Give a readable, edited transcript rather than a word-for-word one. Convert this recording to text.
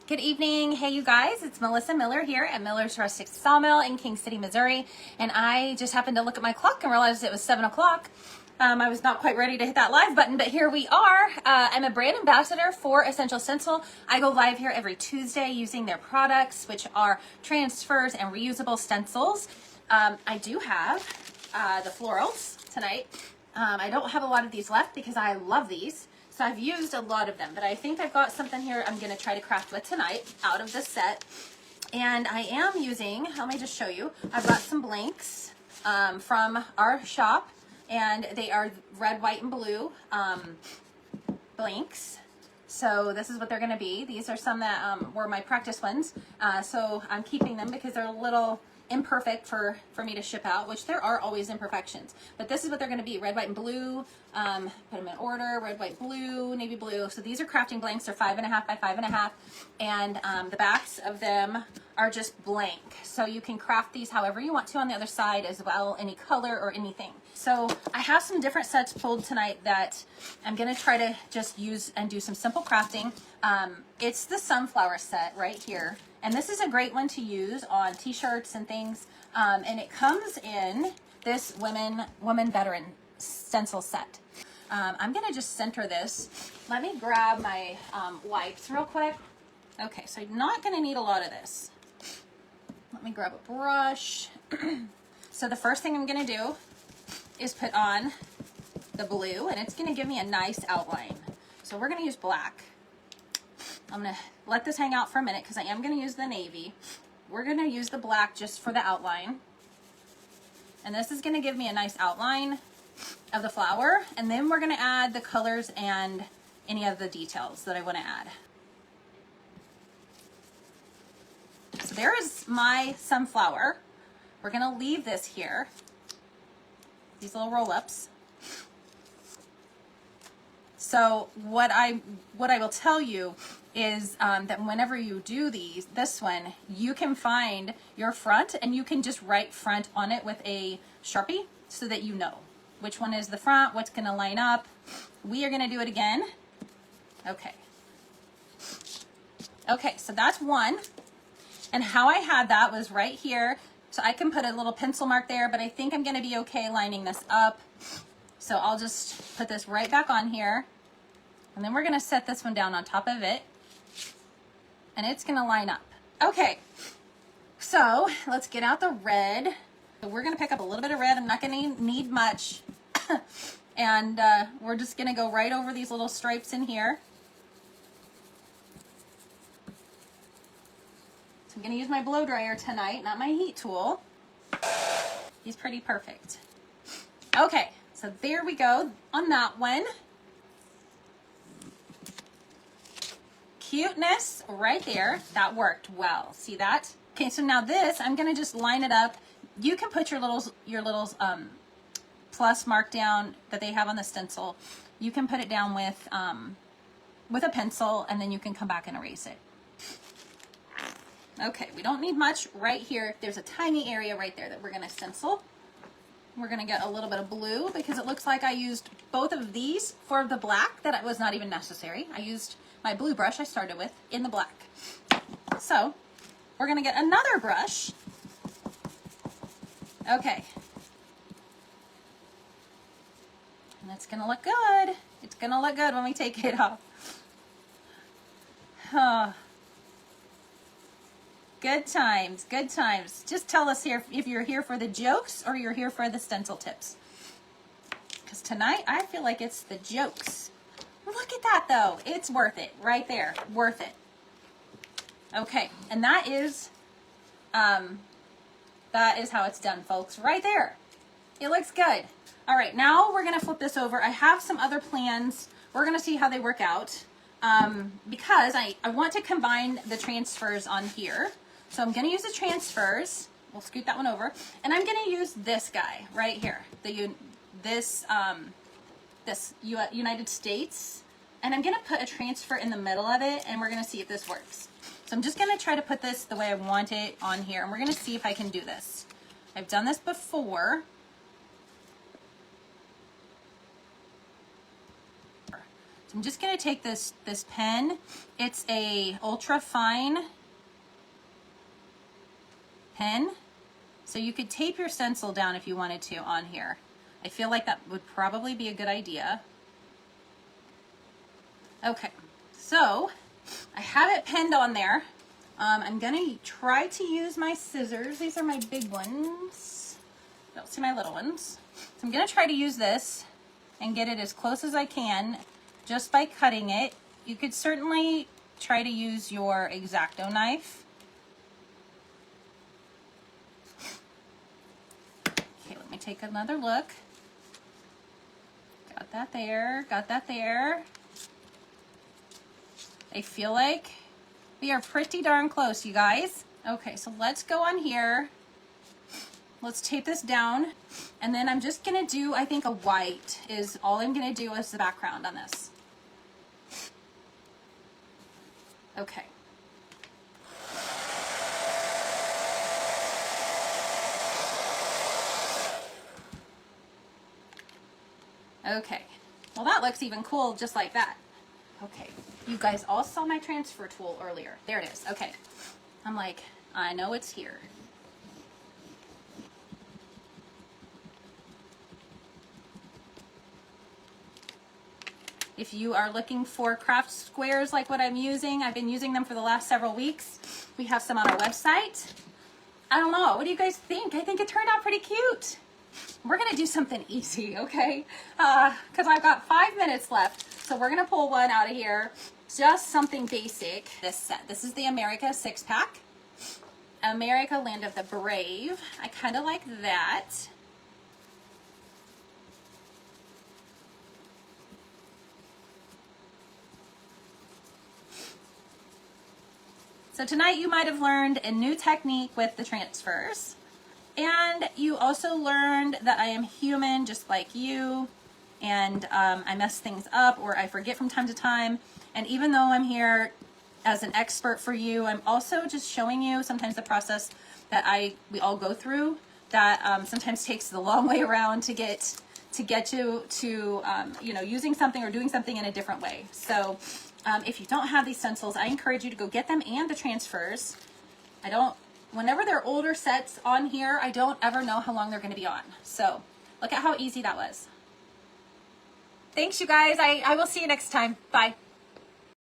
Good evening. Hey, you guys, it's Melissa Miller here at Millers Rustic Sawmill in King City, Missouri. And I just happened to look at my clock and realized it was 7 o'clock. I was not quite ready to hit that live button, but here we are. I'm a brand ambassador for Essential Stencil. I go live here every Tuesday using their products, which are transfers and reusable stencils. I do have the florals tonight. I don't have a lot of these left because I love these. So I've used a lot of them, but I think I've got something here I'm going to try to craft with tonight out of this set. And I am using, let me just show you, I've got some blanks from our shop, and they are red, white, and blue blanks. So this is what they're going to be. These are some that were my practice ones. So I'm keeping them because they're a little imperfect for me to ship out, which there are always imperfections, but this is what they're going to be: red, white, and blue. Put them in order: red, white, blue, navy blue. So these are crafting blanks. They're 5.5 by 5.5, and the backs of them are just blank, so you can craft these however you want to on the other side as well, any color or anything. So I have some different sets pulled tonight that I'm going to try to just use and do some simple crafting. It's the sunflower set right here. And this is a great one to use on t-shirts and things. And it comes in this woman veteran stencil set. I'm gonna just center this. Let me grab my wipes real quick. Okay, so I'm not gonna need a lot of this. Let me grab a brush. So the first thing I'm gonna do is put on the blue, and it's gonna give me a nice outline. So we're gonna use black. I'm going to let this hang out for a minute because I am going to use the navy. We're going to use the black just for the outline. And this is going to give me a nice outline of the flower. And then we're going to add the colors and any of the details that I want to add. So there is my sunflower. We're going to leave this here. These little roll-ups. So what I will tell you is that whenever you do this one, you can find your front and you can just write front on it with a Sharpie so that you know which one is the front, what's going to line up. We are going to do it again. Okay. Okay, so that's one. And how I had that was right here. So I can put a little pencil mark there, but I think I'm going to be okay lining this up. So I'll just put this right back on here. And then we're going to set this one down on top of it. And it's going to line up. Okay, so let's get out the red. So we're going to pick up a little bit of red. I'm not going to need much. And we're just going to go right over these little stripes in here. So I'm going to use my blow dryer tonight, not my heat tool. He's pretty perfect. Okay, so there we go on that one. Cuteness right there. That worked well. See that? Okay, so now this, I'm gonna just line it up. You can put your little plus mark down that they have on the stencil. You can put it down with a pencil, and then you can come back and erase it. Okay, we don't need much right here. There's a tiny area right there that we're gonna stencil. We're gonna get a little bit of blue because it looks like I used both of these for the black that was not even necessary. I used my blue brush I started with in the black. So we're gonna get another brush. Okay. And it's gonna look good. It's gonna look good when we take it off. Oh. Good times, good times. Just tell us here if you're here for the jokes or you're here for the stencil tips. Because tonight I feel like it's the jokes. Look at that though. It's worth it right there. Worth it. Okay, and that is how it's done, folks. Right there. It looks good. All right, now we're gonna flip this over. I have some other plans. We're gonna see how they work out because I want to combine the transfers on here. So I'm gonna use the transfers. We'll scoot that one over, and I'm gonna use this guy right here. This United States, and I'm gonna put a transfer in the middle of it, and we're gonna see if this works. So I'm just gonna try to put this the way I want it on here, and we're gonna see if I can do this. I've done this before. So I'm just gonna take this pen. It's a ultra fine pen. So you could tape your stencil down if you wanted to on here. I feel like that would probably be a good idea. Okay, so I have it pinned on there. I'm gonna try to use my scissors. These are my big ones. Don't see my little ones. So I'm gonna try to use this and get it as close as I can just by cutting it. You could certainly try to use your X-Acto knife. Okay, let me take another look. Got that there, got that there. I feel like we are pretty darn close, you guys. Okay, so let's go on here. Let's tape this down. And then I'm just gonna do, I think a white is all I'm gonna do as the background on this. Okay. Okay, well that looks even cool just like that. Okay, you guys all saw my transfer tool earlier. There it is, okay. I'm like, I know it's here. If you are looking for craft squares like what I'm using, I've been using them for the last several weeks. We have some on our website. I don't know, what do you guys think? I think it turned out pretty cute. We're gonna do something easy, okay? Because I've got 5 minutes left. So we're gonna pull one out of here. Just something basic. This set. This is the America 6-pack. America, Land of the Brave. I kind of like that. So tonight you might have learned a new technique with the transfers. And you also learned that I am human just like you, and I mess things up or I forget from time to time. And even though I'm here as an expert for you, I'm also just showing you sometimes the process that we all go through that sometimes takes the long way around to get to you know, using something or doing something in a different way. So if you don't have these stencils, I encourage you to go get them and the transfers. Whenever they're older sets on here, I don't ever know how long they're going to be on. So look at how easy that was. Thanks, you guys. I will see you next time. Bye.